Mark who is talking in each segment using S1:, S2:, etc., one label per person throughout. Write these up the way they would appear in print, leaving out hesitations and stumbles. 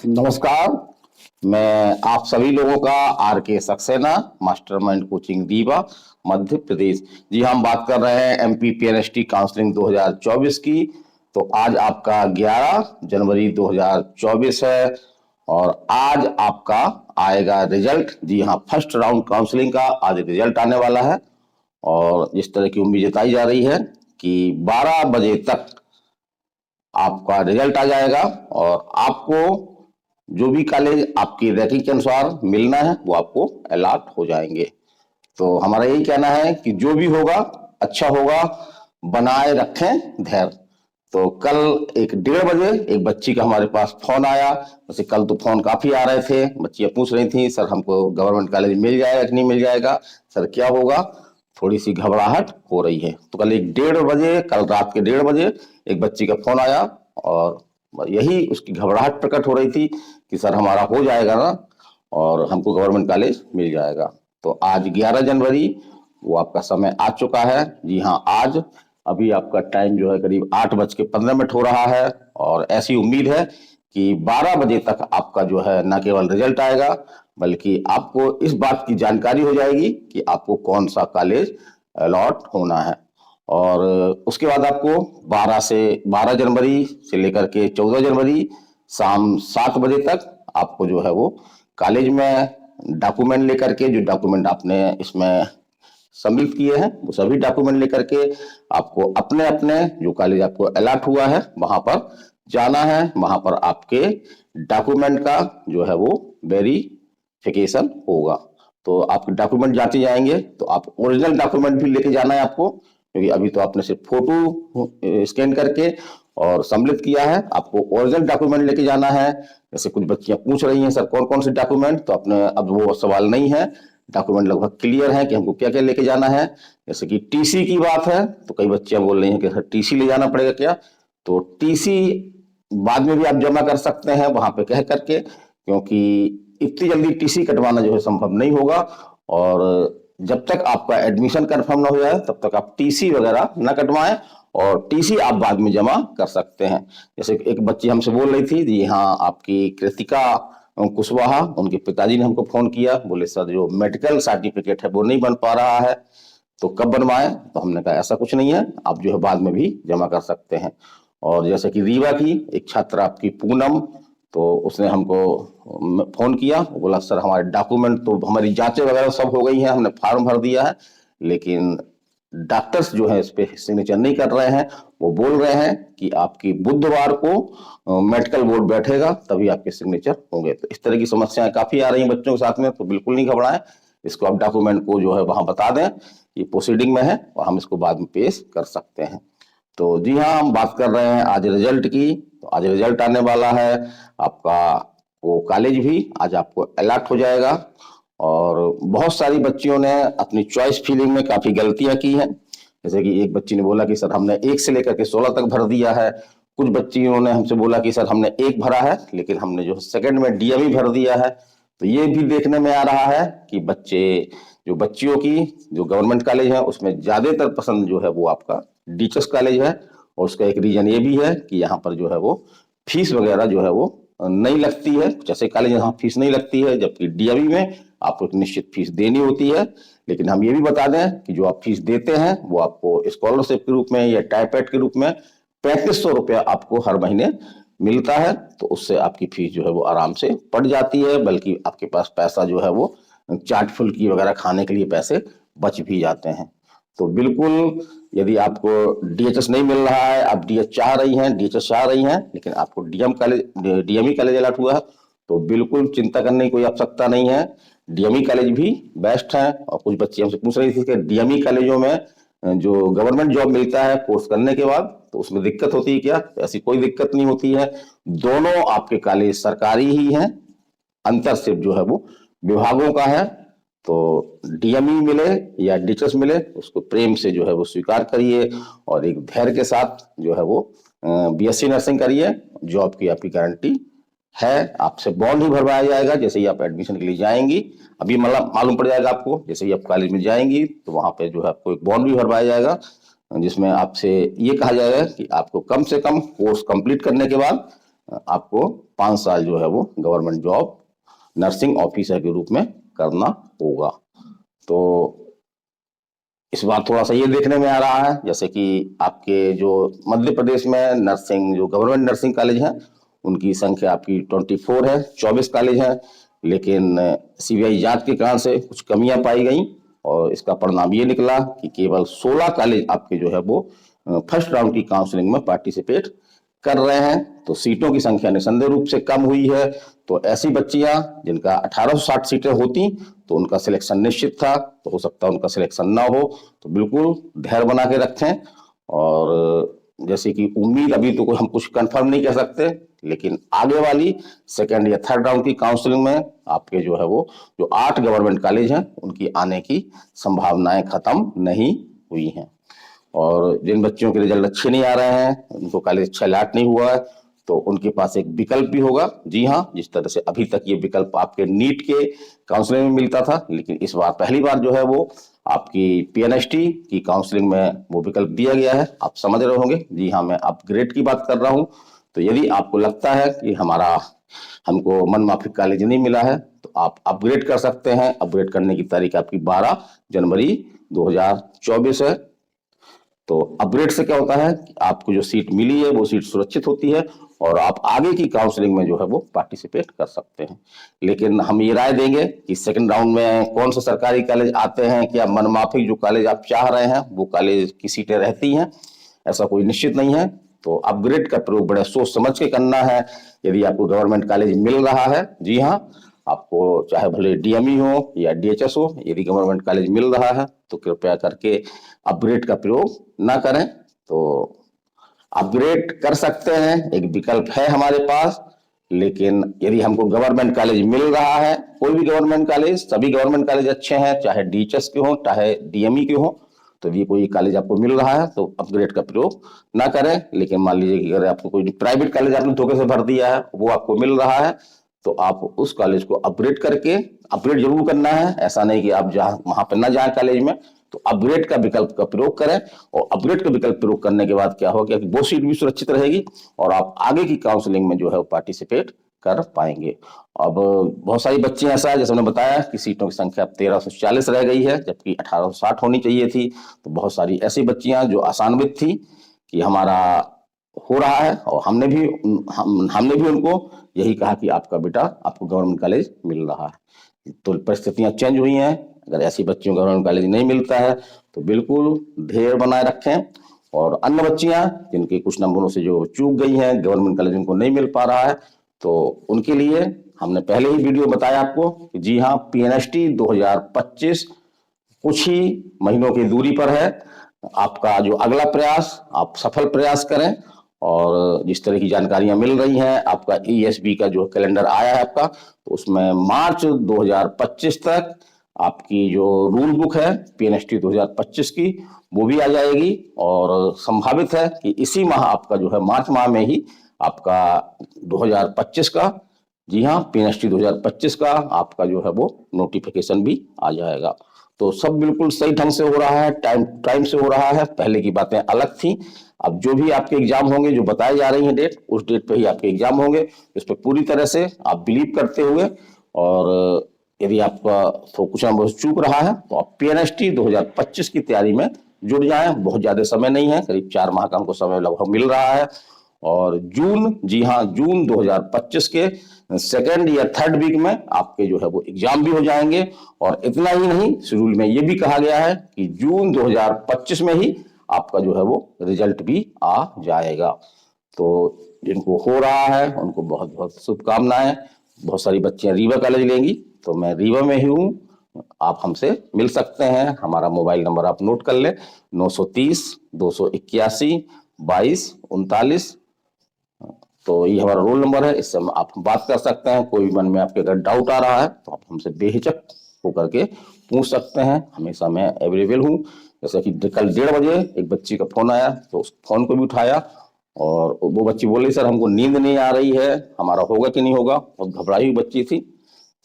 S1: नमस्कार। मैं आप सभी लोगों का आर के सक्सेना, मास्टरमाइंड कोचिंग रीवा, मध्य प्रदेश। जी, हम बात कर रहे हैं एमपी पीएनएसटी काउंसलिंग 2024 की। तो आज आपका 11 जनवरी 2024 है और आज आपका आएगा रिजल्ट। जी हाँ, फर्स्ट राउंड काउंसलिंग का आज रिजल्ट आने वाला है और जिस तरह की उम्मीद जताई जा रही है कि 12 बजे तक आपका रिजल्ट आ जाएगा और आपको जो भी कॉलेज आपकी रैंकिंग के अनुसार मिलना है वो आपको अलॉट हो जाएंगे। तो हमारा यही कहना है कि जो भी होगा अच्छा होगा, बनाए रखें धैर्य। तो कल 1:30 बजे एक बच्ची का हमारे पास फोन आया। वैसे कल तो फोन काफी आ रहे थे, बच्चियां पूछ रही थी सर हमको गवर्नमेंट कॉलेज मिल जाएगा कि नहीं मिल जाएगा, सर क्या होगा, थोड़ी सी घबराहट हो रही है। तो कल 1:30 बजे, कल रात के 1:30 बजे एक बच्ची का फोन आया और यही उसकी घबराहट प्रकट हो रही थी कि सर हमारा हो जाएगा ना और हमको गवर्नमेंट कॉलेज मिल जाएगा। तो आज 11 जनवरी, वो आपका समय आ चुका है। जी हाँ, आज अभी आपका टाइम जो है करीब 8:15 हो रहा है और ऐसी उम्मीद है कि 12 बजे तक आपका जो है न केवल रिजल्ट आएगा बल्कि आपको इस बात की जानकारी हो जाएगी कि आपको कौन सा कॉलेज अलॉट होना है। और उसके बाद आपको 12 जनवरी से लेकर के 14 जनवरी शाम 7 बजे तक आपको जो है वो कॉलेज में डॉक्यूमेंट लेकर के, जो डॉक्यूमेंट आपने इसमें सबमिट किए हैं वो सभी डॉक्यूमेंट लेकर के आपको अपने अपने जो कॉलेज आपको अलॉट हुआ है वहां पर जाना है। वहां पर आपके डॉक्यूमेंट का जो है वो वेरिफिकेशन होगा। तो आपके डॉक्यूमेंट जांचे जाएंगे तो आप ओरिजिनल डॉक्यूमेंट भी लेके जाना है आपको, क्योंकि अभी तो आपने सिर्फ फोटो स्कैन करके और सम्मिलित किया है। आपको ओरिजिनल डॉक्यूमेंट लेके जाना है। जैसे कुछ बच्चियां पूछ रही हैं सर कौन कौन से डॉक्यूमेंट, तो अपने अब वो सवाल नहीं है, डॉक्यूमेंट लगभग क्लियर है कि हमको क्या क्या लेके जाना है। जैसे कि टीसी की बात है तो कई बच्चियां बोल रही हैं कि सर टीसी ले जाना पड़ेगा क्या, तो टीसी बाद में भी आप जमा कर सकते हैं वहां पे कह करके, क्योंकि इतनी जल्दी टीसी कटवाना जो है संभव नहीं होगा और जब तक आपका एडमिशन कंफर्म ना हो जाए तब तक आप टीसी वगैरह ना कटवाएं और टीसी आप बाद में जमा कर सकते हैं। जैसे एक बच्ची हमसे बोल रही थी, जी हाँ आपकी कृतिका कुशवाहा, उनके पिताजी ने हमको फोन किया, बोले सर जो मेडिकल सर्टिफिकेट है वो नहीं बन पा रहा है तो कब बनवाएं। तो हमने कहा ऐसा कुछ नहीं है, आप जो है बाद में भी जमा कर सकते हैं। और जैसे कि रीवा की एक छात्र आपकी पूनम, तो उसने हमको फोन किया, बोला सर हमारे डॉक्यूमेंट तो हमारी जांचें वगैरह सब हो गई हैं, हमने फॉर्म भर दिया है, लेकिन डॉक्टर्स जो है इस पे सिग्नेचर नहीं कर रहे हैं। वो बोल रहे हैं कि आपकी बुधवार को मेडिकल बोर्ड बैठेगा तभी आपके सिग्नेचर होंगे। तो इस तरह की समस्याएं काफी आ रही हैं बच्चों के साथ में, तो बिल्कुल नहीं घबराएं। इसको आप डॉक्यूमेंट को जो है वहां बता दें, ये प्रोसीडिंग में है और हम इसको बाद में पेश कर सकते हैं। तो जी हाँ, हम बात कर रहे हैं आज रिजल्ट की। तो आज रिजल्ट आने वाला है आपका, वो कॉलेज भी आज आपको अलॉट हो जाएगा। और बहुत सारी बच्चियों ने अपनी चॉइस फिलिंग में काफी गलतियां की हैं। जैसे कि एक बच्ची ने बोला कि सर हमने 1 से लेकर के 16 तक भर दिया है। कुछ बच्चियों ने हमसे बोला कि सर हमने 1 भरा है लेकिन हमने जो सेकंड में डीएमई भर दिया है। तो ये भी देखने में आ रहा है कि बच्चियों की जो गवर्नमेंट कॉलेज है उसमें ज्यादातर पसंद जो है वो आपका डीचएस कॉलेज है। और उसका एक रीजन ये भी है कि यहाँ पर जो है वो फीस वगैरह जो है वो नहीं लगती है। जैसे कॉलेज यहाँ फीस नहीं लगती है, जबकि डीएवी में आपको एक निश्चित फीस देनी होती है। लेकिन हम ये भी बता दें कि जो आप फीस देते हैं वो आपको स्कॉलरशिप के रूप में या टाइपेट के रूप में 3500 रुपया आपको हर महीने मिलता है। तो उससे आपकी फीस जो है वो आराम से पड़ जाती है, बल्कि आपके पास पैसा जो है वो चाट फुल्की वगैरह खाने के लिए पैसे बच भी जाते हैं। तो बिल्कुल, यदि आपको डीएचएस नहीं मिल रहा है, आप डीएच चाह रही हैं, डीएचएस चाह रही हैं, लेकिन आपको डीएमई कॉलेज अलॉट हुआ है, तो बिल्कुल चिंता करने की कोई आवश्यकता नहीं है। डीएमई कॉलेज भी बेस्ट है। और कुछ बच्चे हमसे पूछ रही थी कि डीएमई कॉलेजों में जो गवर्नमेंट जॉब मिलता है कोर्स करने के बाद, तो उसमें दिक्कत होती है क्या, तो ऐसी कोई दिक्कत नहीं होती है। दोनों आपके कॉलेज सरकारी ही हैं, अंतर सिर्फ जो है वो विभागों का है। तो डीएमई मिले या डीचएस मिले, उसको प्रेम से जो है वो स्वीकार करिए और एक धैर्य के साथ जो है वो बीएससी नर्सिंग करिए। जॉब की आपकी गारंटी है। आपसे बॉन्ड ही भरवाया जाएगा जैसे ही आप एडमिशन के लिए जाएंगी। अभी मतलब मालूम पड़ जाएगा आपको, जैसे ही आप कॉलेज में जाएंगी तो वहां पे जो है आपको एक बॉन्ड भी भरवाया जाएगा, जिसमें आपसे ये कहा जाएगा कि आपको कम से कम कोर्स कंप्लीट करने के बाद आपको 5 साल जो है वो गवर्नमेंट जॉब नर्सिंग ऑफिसर के रूप में करना होगा। तो इस बार थोड़ा सा ये देखने में आ रहा है, जैसे कि आपके जो मध्य प्रदेश में नर्सिंग जो गवर्नमेंट नर्सिंग कॉलेज हैं उनकी संख्या आपकी 24 है, 24 कॉलेज हैं, लेकिन सीबीआई जांच के कारण से कुछ कमियां पाई गई और इसका परिणाम ये निकला कि केवल 16 कॉलेज आपके जो है वो फर्स्ट राउंड की काउंसलिंग में पार्टिसिपेट कर रहे हैं। तो सीटों की संख्या निसंदेह रूप से कम हुई है। तो ऐसी बच्चियां जिनका 1860 सीटें होती तो उनका सिलेक्शन निश्चित था, तो हो सकता है उनका सिलेक्शन ना हो। तो बिल्कुल धैर्य बना के रखें। और जैसे कि उम्मीद अभी तो कोई हम कुछ कंफर्म नहीं कह सकते, लेकिन आगे वाली सेकंड या थर्ड राउंड की काउंसलिंग में आपके जो है वो जो 8 गवर्नमेंट कॉलेज हैं उनकी आने की संभावनाएं खत्म नहीं हुई हैं। और जिन बच्चों के रिजल्ट अच्छे नहीं आ रहे हैं, उनको कॉलेज अच्छा अलॉट नहीं हुआ है, तो उनके पास एक विकल्प भी होगा। जी हाँ, जिस तरह से अभी तक ये विकल्प आपके नीट के काउंसलिंग में मिलता था, लेकिन इस बार पहली बार जो है वो आपकी पीएनएसटी की काउंसलिंग में वो विकल्प दिया गया है। आप समझ रहे होंगे, जी हाँ, मैं अपग्रेड की बात कर रहा हूँ। तो यदि आपको लगता है कि हमको मनमाफिक कॉलेज नहीं मिला है, तो आप अपग्रेड कर सकते हैं। अपग्रेड करने की तारीख आपकी 12 जनवरी 2024 है। तो अपग्रेड से क्या होता है कि आपको जो सीट मिली है वो सीट सुरक्षित होती है और आप आगे की काउंसलिंग में जो है वो पार्टिसिपेट कर सकते हैं। लेकिन हम ये राय देंगे कि सेकंड राउंड में कौन से सरकारी कॉलेज आते हैं, क्या मनमाफिक जो कॉलेज आप चाह रहे हैं वो कॉलेज की सीटें रहती हैं, ऐसा कोई निश्चित नहीं है। तो अपग्रेड का प्रयोग बड़े सोच समझ के करना है। यदि आपको गवर्नमेंट कॉलेज मिल रहा है, जी हाँ, आपको चाहे भले डीएमई हो या डीएचएस हो, यदि गवर्नमेंट कॉलेज मिल रहा है तो कृपया करके अपग्रेड का प्रयोग ना करें। तो अपग्रेड कर सकते हैं, एक विकल्प है हमारे पास। लेकिन यदि हमको गवर्नमेंट कॉलेज मिल रहा है, कोई भी गवर्नमेंट कॉलेज, सभी गवर्नमेंट कॉलेज अच्छे हैं, चाहे डीएचएस के हो चाहे डीएमई के हो, तो यदि कोई कॉलेज आपको मिल रहा है तो अपग्रेड का प्रयोग ना करें। लेकिन मान लीजिए कि अगर आपको कोई प्राइवेट कॉलेज आपने धोखे से भर दिया है, वो आपको मिल रहा है, तो आप उस कॉलेज को अपग्रेड करके, अपग्रेड जरूर करना है, ऐसा नहीं कि आप जहां वहां पर ना जाए कॉलेज में। तो अपग्रेड का विकल्प का प्रयोग करें और अपग्रेड का विकल्प प्रयोग करने के बाद क्या होगा कि वो सीट भी सुरक्षित रहेगी और आप आगे की काउंसलिंग में जो है वो पार्टिसिपेट कर पाएंगे। अब बहुत सारी बच्चे ऐसा है, जैसे मैंने बताया कि सीटों की संख्या 1340 रह गई है, जबकि 1860 होनी चाहिए थी। तो बहुत सारी ऐसी बच्चियां जो आशान्वित थी कि हमारा हो रहा है, और हमने भी उनको यही कहा कि आपका बेटा आपको गवर्नमेंट कॉलेज मिल रहा है। तो परिस्थितियां चेंज हुई हैं। अगर ऐसी बच्चियों को गवर्नमेंट कॉलेज नहीं मिलता है तो बिल्कुल धैर्य बनाए रखें। और अन्य बच्चियां जिनके कुछ नंबरों से जो चूक गई हैं, गवर्नमेंट कॉलेज उनको नहीं मिल पा रहा है, तो उनके लिए हमने पहले ही वीडियो बताया आपको कि जी हाँ, पीएनएसटी 2025 कुछ ही महीनों की दूरी पर है। आपका जो अगला प्रयास, आप सफल प्रयास करें। और जिस तरह की जानकारियां मिल रही हैं, आपका ईएसबी का जो कैलेंडर आया है आपका, तो उसमें मार्च 2025 तक आपकी जो रूल बुक है पीएनएसटी 2025 की, वो भी आ जाएगी। और संभावित है कि इसी माह आपका जो है मार्च माह में ही आपका 2025 का, जी हाँ, पीएनएसटी 2025 का आपका जो है वो नोटिफिकेशन भी आ जाएगा। तो सब बिल्कुल सही ढंग से हो रहा है, टाइम से हो रहा है। पहले की बातें अलग थी। अब जो भी आपके एग्जाम होंगे, जो बताई जा रही है डेट, उस डेट पे ही आपके एग्जाम होंगे। इस पर पूरी तरह से आप बिलीव करते हुए, और यदि आपका तो कुछ ना कुछ चूक रहा है, तो आप पीएनएसटी 2025 की तैयारी में जुड़ जाएं। बहुत ज्यादा समय नहीं है, करीब 4 माह का हमको समय लगभग मिल रहा है। और जून, जी हाँ, जून 2025 के सेकेंड या थर्ड वीक में आपके जो है वो एग्जाम भी हो जाएंगे। और इतना ही नहीं, शेड्यूल में ये भी कहा गया है कि जून 2025 में ही आपका जो है वो रिजल्ट भी आ जाएगा। तो जिनको हो रहा है उनको बहुत बहुत शुभकामनाएं। बहुत सारी बच्चियां रीवा कॉलेज लेंगी, तो मैं रीवा में ही हूँ, आप हमसे मिल सकते हैं। हमारा मोबाइल नंबर आप नोट कर ले, 930-281-2239। तो ये हमारा रोल नंबर है, इससे आप बात कर सकते हैं। कोई भी मन में आपके अगर डाउट आ रहा है तो आप हमसे बेहिचक होकर के पूछ सकते हैं। हमेशा मैं अवेलेबल हूँ। जैसे कि कल 1:30 बजे एक बच्ची का फोन आया, तो उस फोन को भी उठाया, और वो बच्ची बोल रही, सर हमको नींद नहीं आ रही है, हमारा होगा कि नहीं होगा। बहुत घबराई हुई बच्ची थी।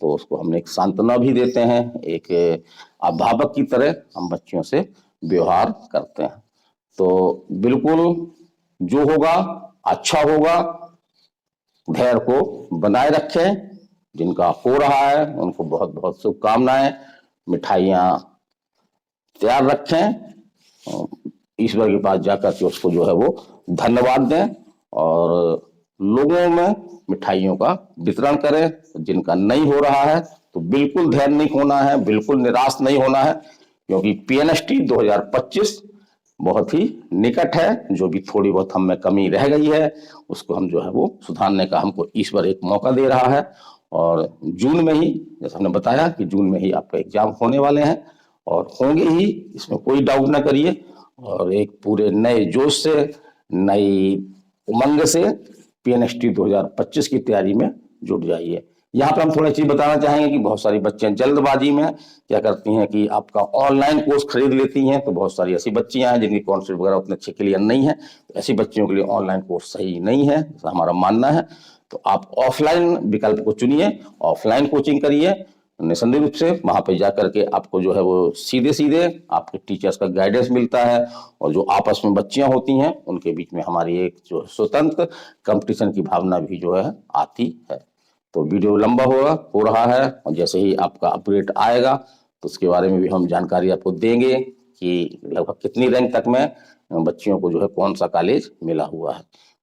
S1: तो उसको हमने एक सांत्वना भी देते हैं, एक अभिभावक की तरह हम बच्चियों से व्यवहार करते हैं। तो बिल्कुल जो होगा अच्छा होगा। धैर्य को बनाए रखें। जिनका हो रहा है उनको बहुत बहुत शुभकामनाएं। मिठाइयाँ तैयार रखें, ईश्वर के पास जाकर के उसको जो है वो धन्यवाद दें और लोगों में मिठाइयों का वितरण करें। जिनका नहीं हो रहा है तो बिल्कुल धैर्य नहीं खोना है, बिल्कुल निराश नहीं होना है, क्योंकि पीएनएसटी 2025 बहुत ही निकट है। जो भी थोड़ी बहुत हम में कमी रह गई है उसको हम जो है वो सुधारने का हमको ईश्वर एक मौका दे रहा है। और जून में ही, जैसा हमने बताया कि जून में ही आपका एग्जाम होने वाले हैं और होंगे ही, इसमें कोई डाउट ना करिए। और एक पूरे नए जोश से, नई उमंग से पीएनएसटी 2025 की तैयारी में जुट जाइए। यहाँ पर हम थोड़ी चीज बताना चाहेंगे कि बहुत सारी बच्चियां जल्दबाजी में क्या करती हैं कि आपका ऑनलाइन कोर्स खरीद लेती हैं। तो बहुत सारी ऐसी बच्चियां हैं जिनकी कॉन्सेप्ट वगैरह उतने अच्छे क्लियर नहीं है, तो ऐसी बच्चियों के लिए ऑनलाइन कोर्स सही नहीं है, ऐसा हमारा मानना है। तो आप ऑफलाइन विकल्प को चुनिए, ऑफलाइन कोचिंग करिए निसंदेह रूप से। वहां पे जाकर के आपको जो है वो सीधे सीधे आपके टीचर्स का गाइडेंस मिलता है और जो आपस में बच्चियां होती हैं उनके बीच में हमारी एक जो स्वतंत्र कंपटीशन की भावना भी जो है आती है। तो वीडियो लंबा हो रहा है और जैसे ही आपका अपडेट आएगा तो उसके बारे में भी हम जानकारी आपको देंगे कि लगभग कितनी रैंक तक में बच्चियों को जो है कौन सा कॉलेज मिला हुआ है।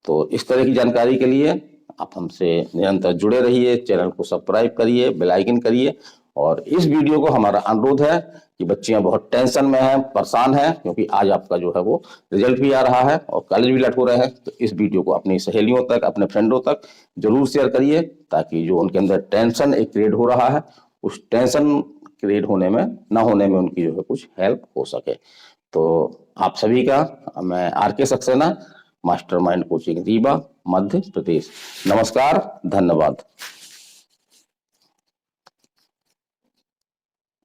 S1: तो इस तरह की जानकारी के लिए आप हमसे निरंतर जुड़े रहिए, चैनल को सब्सक्राइब करिए, बेल आइकन करिए। और इस वीडियो को हमारा अनुरोध है कि बच्चियां बहुत टेंशन में हैं, परेशान हैं, क्योंकि आज आपका जो है वो रिजल्ट भी आ रहा है और कॉलेज भी लट हो रहे हैं। तो इस वीडियो को अपनी सहेलियों तक, अपने फ्रेंडों तक जरूर शेयर करिए, ताकि जो उनके अंदर टेंशन एक क्रिएट हो रहा है उस टेंशन क्रिएट होने में ना होने में उनकी जो है कुछ हेल्प हो सके। तो आप सभी का मैं R K. Saxena, mastermind coaching Rewa, Madhya Pradesh, नमस्कार, धन्यवाद।